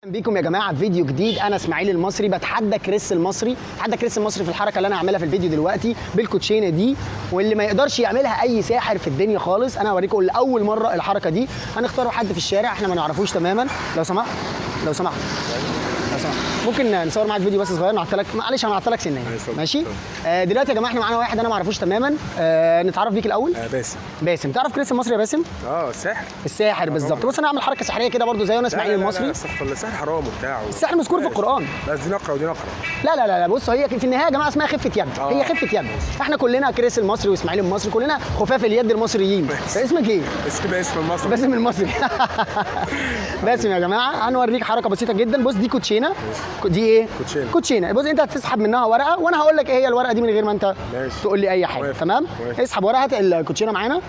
بيكم يا جماعه في فيديو جديد. انا اسماعيل المصري بتحدى كريس المصري، في الحركه اللي انا هعملها في الفيديو دلوقتي بالكوتشينه دي، واللي ما يقدرش يعملها اي ساحر في الدنيا خالص. انا هوريكم لاول مره الحركه دي. هنختاروا حد في الشارع احنا ما نعرفوش تماما. لو سمحت ممكن نصور معاك فيديو بس صغير نعطلك، معلش هنعطلك سنه ماشي. دلوقتي يا جماعه احنا معانا واحد انا ما اعرفوش تماما. نتعرف بيك الاول. باسم. تعرف كريس المصري يا باسم؟ الساحر بالظبط. بص انا هعمل حركه سحريه كده برضو زي انا اسماعيل المصري. لا استغفر الله، السحر حرام وبتاع. السحر مذكور في القران، بس دي نقره ودي نقره. لا بص هي في النهايه يا جماعه اسمها خفه يد. هي خفه يد. احنا كلنا كريس المصري واسماعيل المصري كلنا خفاف اليد المصريين. اسمك ايه؟ باسم المصري. باسم المصري. باسم يا جماعه هنوريك حركه بسيطه جدا. بص دي كوتشينه. دي ايه؟ كوتشينه. بص انت هتسحب منها ورقه وانا هقول لك ايه هي الورقه دي من غير ما انت تقول لي اي حاجه. تمام؟ اسحب ورقه. هات الكوتشينه معانا.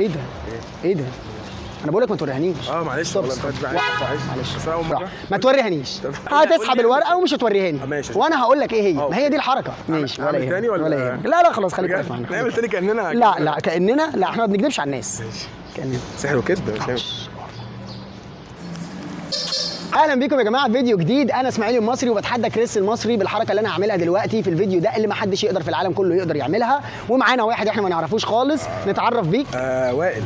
ايه ده؟ انا بقول لك ما توريهانيش. معلش والله معلش ما توريهانيش. هتسحب الورقه ومش هتوريهاني وانا هقول لك ايه هي. ما هي دي الحركه. ماشي ولا تاني ولا لا خلاص خليك واقف معانا. نعمل تاني كاننا لا كاننا لا احنا ما بنكذبش على الناس. كاننا سحر وكذب. اهلا بيكم يا جماعه في فيديو جديد. انا اسماعيل المصري وبتحدى كريس المصري بالحركه اللي انا هعملها دلوقتي في الفيديو ده اللي ما حدش يقدر في العالم كله يقدر يعملها. ومعانا واحد احنا ما نعرفوش خالص. نتعرف بيك. وائل.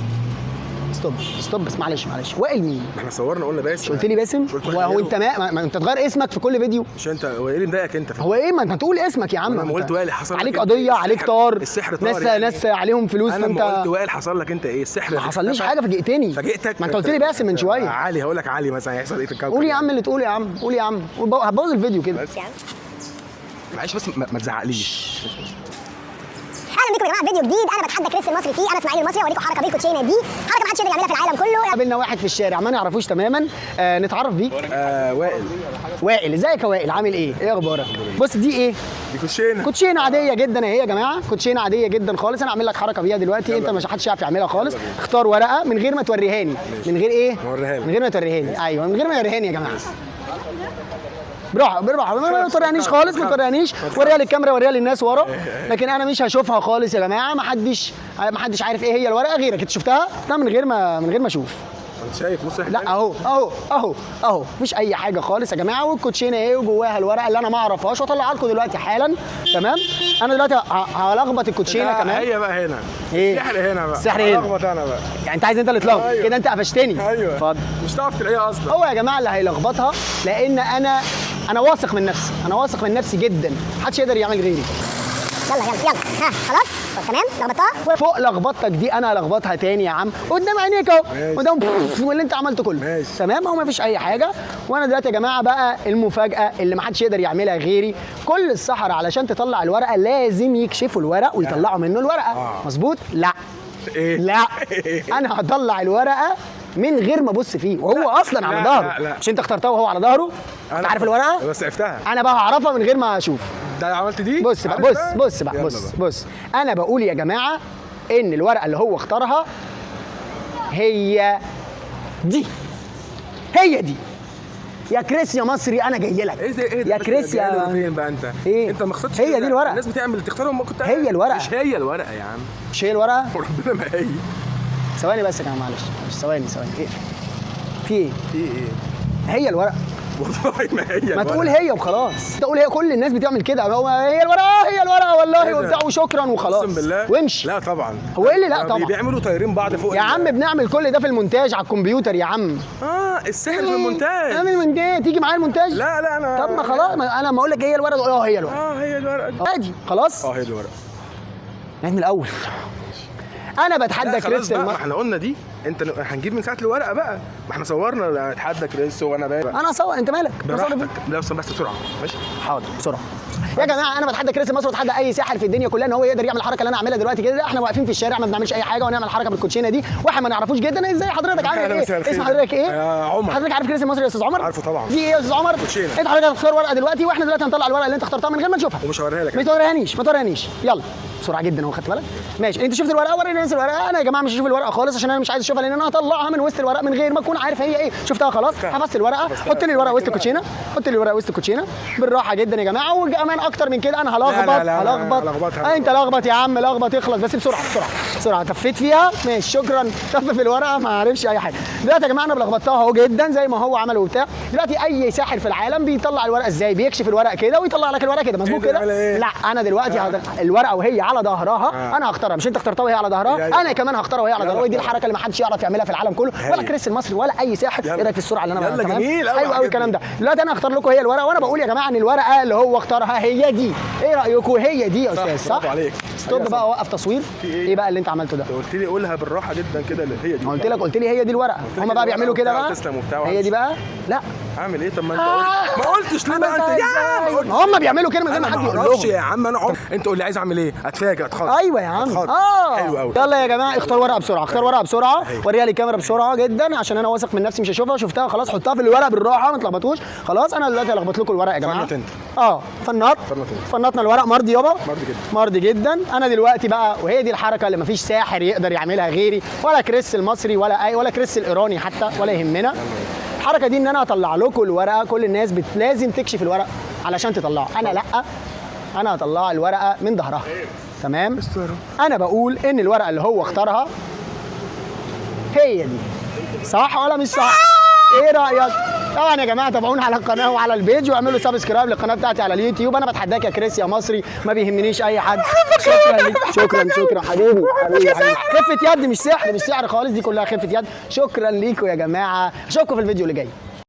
ستوب بس معلش. وائل مين؟ احنا صورنا قلنا باسم. قلت لي باسم. هو انت ما انت تغير اسمك في كل فيديو. مش انت هو ايه اللي مضايقك انت؟ هو ايه ما انت تقول اسمك يا عم. انا قلت وائل حصل عليك قضيه عليك طار. السحر طار. ناس عليهم فلوس. انا فانت قلت وائل حصل لك انت ايه السحر؟ ما حصليش حاجه فاجئتني. فاجئتك. ما انت قلت لي باسم من شويه. علي هقول لك علي مثلا هيحصل ايه في الكوكب. قول يا عم اللي تقوله يا عم. قول يا عم. هتبوظ الفيديو كده. معلش بس ما تزعقليش. اهلا بيكم يا جماعه في فيديو جديد. انا بتحدى كريس المصري فيه. انا اسماعيل المصري اوريكم حركه بالكوتشينه دي، حركه ما حدش يقدر يعملها في العالم كله. قابلنا واحد في الشارع ما نعرفوش تماما. نتعرف بيك. وائل. ازيك يا وائل؟ عامل ايه اخبارك؟ بص دي ايه؟ دي كوتشينه عاديه جدا اهي يا جماعه. كوتشينه عاديه جدا خالص. انا هعمل لك حركه بيها دلوقتي انت مش حدش يعرف يعملها خالص. اختار ورقه من غير ما توريهاني. من غير ايه؟ من غير ما توريهاني. ايوه من غير ما توريهاني يا جماعه. بالراحه ما توريهانيش خالص. ما توريهانيش. وريها للكاميرا وريها للناس ورا. لكن انا مش هشوفها خالص يا جماعه. ما حدش عارف ايه هي الورقه غيرك. انت شفتها؟ لا من غير ما اشوف. انت شايف بص لا اهو مفيش اي حاجه خالص يا جماعه. والكوتشينه ايه وجواها الورقه اللي انا ما اعرفهاش واطلعها لكم دلوقتي حالا. تمام؟ انا دلوقتي هلخبط الكوتشينه كمان. هي بقى هنا ايه؟ السحر هنا بقى. السحر هنا. هلخبط انا بقى. يعني انت عايز انت اللي تلخبط. أيوة. كده انت قفشتني. ايوه اتفضل. مش هتعرف تلاقيها اصلا. هو يا جماعه اللي هيلخبطها لان انا واثق من نفسي جدا. محدش يقدر يعمل غيري. يلا ها خلاص تمام. لخبطتها فوق لخبطتك دي انا هلخبطها تاني يا عم قدام عينيك اهو. قدام واللي انت عملته كله. تمام؟ هو مفيش اي حاجه. وانا دلوقتي يا جماعه بقى المفاجاه اللي محدش يقدر يعملها غيري. كل السحرة علشان تطلع الورقه لازم يكشفوا الورق ويطلعوا منه الورقه. مظبوط؟ لا انا هطلع الورقه من غير ما ابص فيه وهو اصلا على ظهره. مش انت اخترتها وهو على ظهره؟ انت عارف الورقه؟ بس عرفتها. انا بقى هعرفها من غير ما اشوف. ده عملت دي؟ بص انا بقول يا جماعه ان الورقه اللي هو اختارها هي دي. يا كريس يا مصري انا جاي لك. ايه يا كريس يا فين بقى انت؟ ايه؟ انت ما اخترتش. هي دي الورقه. الناس بتعمل تختارهم. ما كنت هي الورقه. مش هي الورقه يا عم. مش هي الورقه؟ وربنا ما هي. ثواني بس يا جماعه معلش ثواني. ايه في ايه؟ هي الورقه. والله ما هي ما تقول هي وخلاص. تقول هي. كل الناس بتعمل كده. هي الورقه والله وبتاع وشكرا وخلاص. اقسم بالله. وامشي. لا طبعا. هو ايه اللي لا طبعا؟ بيعملوا طايرين بعض فوق يا عم بنعمل كل ده في المونتاج على الكمبيوتر يا عم. السحر في المونتاج. اعمل المونتاج. تيجي معايا المونتاج؟ لا انا. طب ما خلاص انا ما اقول لك هي الورقه. هي الورقه. هي الورقه عادي خلاص. هي الورقه. من الاول انا بتحدى كريس. ما احنا قلنا دي. انت هنجيب من ساعه الورقه بقى. ما احنا صورنا اتحدى كريس وانا بقى. انا اصور. انت مالك؟ لا بس بسرعه. ماشي حاضر بسرعه. يا جماعه انا بتحدى كريس المصري وبتحدى اي ساحر في الدنيا كلها ان هو يقدر يعمل الحركه اللي انا عاملها دلوقتي كده. احنا واقفين في الشارع ما بنعملش اي حاجه ونعمل حركه بالكوتشينه دي واحنا ما نعرفوش جدا. ازاي حضرتك عامل ايه؟ اسم حضرتك ايه؟ عمر. حضرتك عارف كريس المصري يا استاذ عمر؟ عارفه طبعا. دي ايه يا استاذ عمر؟ كوتشينه. انت حضرتك هتختار ورقه دلوقتي واحنا دلوقتي هنطلع الورقه اللي انت اخترتها من غير ما نشوفها. ومش هوريها لك. ما توريهانيش. يلا بسرعه جدا اهو. خدت بالك؟ ماشي. انت شفت الورقه؟ وريني الناس الورقه. انا يا جماعه مش هشوف الورقه خالص عشان انا مش عايز اشوفها لان انا هطلعها من وسط الورقه من غير ما اكون عارف هي ايه. شفتها خلاص. حفظت الورقه. حط لي الورقه وسط الكوتشينه. بالراحه جدا يا جماعه. وكمان اكتر من كده انا هلخبط. انت لخبط يا عم. لخبط. اخلص بس بسرعه. بسرعه. تفيت فيها ماشي شكرا. تف في الورقه ما عرفش اي حاجه. دلوقتي يا جماعه انا بلخبطتها اهو جدا زي ما هو عمل وبتاع. دلوقتي اي ساحر في العالم بيطلع الورقه ازاي؟ بيكشف الورقه كده ويطلع لك الورقه كده مظبوط كده. لا انا دلوقتي الورقه وهي على ظهرها انا هختارها، مش انت اخترتها وهي على ظهرها، انا كمان هختارها وهي على ظهرها. ودي الحركه اللي ما حدش يعرف يعملها في العالم كله، ولا كريس المصري ولا اي ساحر. ايه رايك في السرعه اللي انا يلا تمام؟ جميل حلو قوي الكلام ده. دلوقتي انا هختار لكم هي الورقه، وانا بقول يا جماعه ان الورقه اللي هو اختارها هي دي. ايه رايكم؟ هي دي يا استاذ صح؟ برافو عليك. ستوب بقى، وقف تصوير. ايه بقى اللي انت عملته ده؟ انت قلت لي قولها بالراحه جدا كده اللي هي دي. قلت لي هي دي الورقه. هم بقى بيعملوا كده بقى. هي دي بقى. لا اعمل ايه؟ طب ما انت قلت ما قلتش ليه بقى انت؟ ما هم بيعملوا كده من غير ما حد يقول لهم. يا عم انا انت قول لي عايز اعمل ايه؟ اتفاجئ اتخض. ايوه يا عم. حلو قوي. يلا يا جماعه اختار ورقه بسرعه، اختار ورقه بسرعه، وريها لي الكاميرا بسرعه جدا عشان انا واثق من نفسي مش هشوفها. شفتها خلاص، حطها في الورقه بالراحه ما تلخبطوش. خلاص انا دلوقتي هلخبط لكم الورقه يا جماعه. فنطنا الورق. مرضي يابا؟ مرضي جدا. مرضي جدا. انا دلوقتي بقى، وهي دي الحركه اللي مفيش ساحر يقدر يعملها غيري، ولا كريس المصري ولا كريس الايراني حتى، ولا يهمنا. الحركه دي ان انا هطلع لكم الورقه. كل الناس لازم تكشف الورق علشان تطلعها. انا لا، انا هطلع الورقه من ظهرها. تمام؟ انا بقول ان الورقه اللي هو اختارها هي دي. صح ولا مش صح؟ ايه رايك؟ طبعا يا جماعه تابعونا على القناه وعلى البيج واعملوا سبسكرايب للقناه بتاعتي على اليوتيوب. انا بتحداك يا كريس يا مصري، ما بيهمنيش اي حد. شكرا ليك. شكرا حبيبي. خفه يد، مش سحر خالص، دي كلها خفه يد. شكرا ليكم يا جماعه، اشوفكم في الفيديو اللي جاي.